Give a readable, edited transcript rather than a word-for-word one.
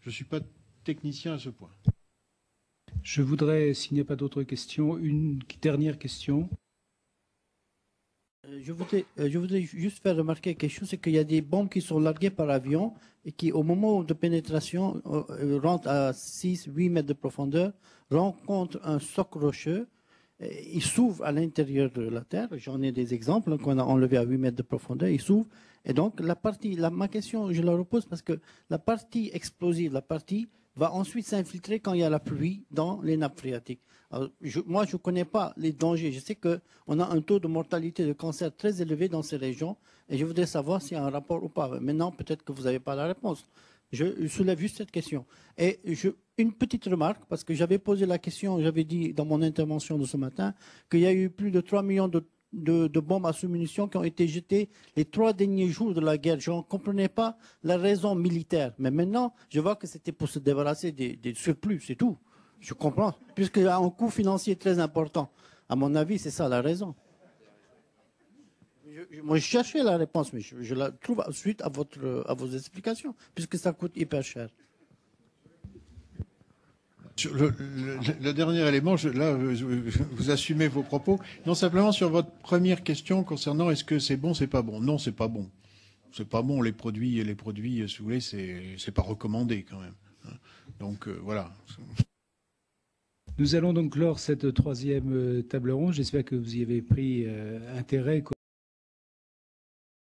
Je ne suis pas technicien à ce point. Je voudrais, s'il n'y a pas d'autres questions, une dernière question. Je voudrais juste faire remarquer quelque chose, c'est qu'il y a des bombes qui sont larguées par avion et qui, au moment de pénétration, rentrent à 6-8 mètres de profondeur, rencontrent un socle rocheux, ils s'ouvrent à l'intérieur de la Terre. J'en ai des exemples qu'on a enlevés à 8 mètres de profondeur, ils s'ouvrent. Et donc, ma question, je la repose parce que la partie explosive, la partie va ensuite s'infiltrer quand il y a la pluie dans les nappes phréatiques. Alors, moi, je ne connais pas les dangers. Je sais qu'on a un taux de mortalité de cancer très élevé dans ces régions et je voudrais savoir s'il y a un rapport ou pas. Maintenant, peut-être que vous n'avez pas la réponse. Je soulève juste cette question. Et une petite remarque, parce que j'avais posé la question, j'avais dit dans mon intervention de ce matin qu'il y a eu plus de 3 millions de bombes à sous-munitions qui ont été jetées les 3 derniers jours de la guerre. Je ne comprenais pas la raison militaire. Mais maintenant, je vois que c'était pour se débarrasser des surplus, c'est tout. Je comprends, puisqu'il y a un coût financier très important. À mon avis, c'est ça la raison. Moi, je cherchais la réponse, mais je la trouve suite à vos explications, puisque ça coûte hyper cher. Le dernier élément, là, vous assumez vos propos. Non, simplement sur votre première question concernant est-ce que c'est bon, c'est pas bon. Non, c'est pas bon. C'est pas bon. Les produits, si vous voulez, c'est pas recommandé quand même. Donc voilà. Nous allons donc clore cette troisième table ronde. J'espère que vous y avez pris intérêt.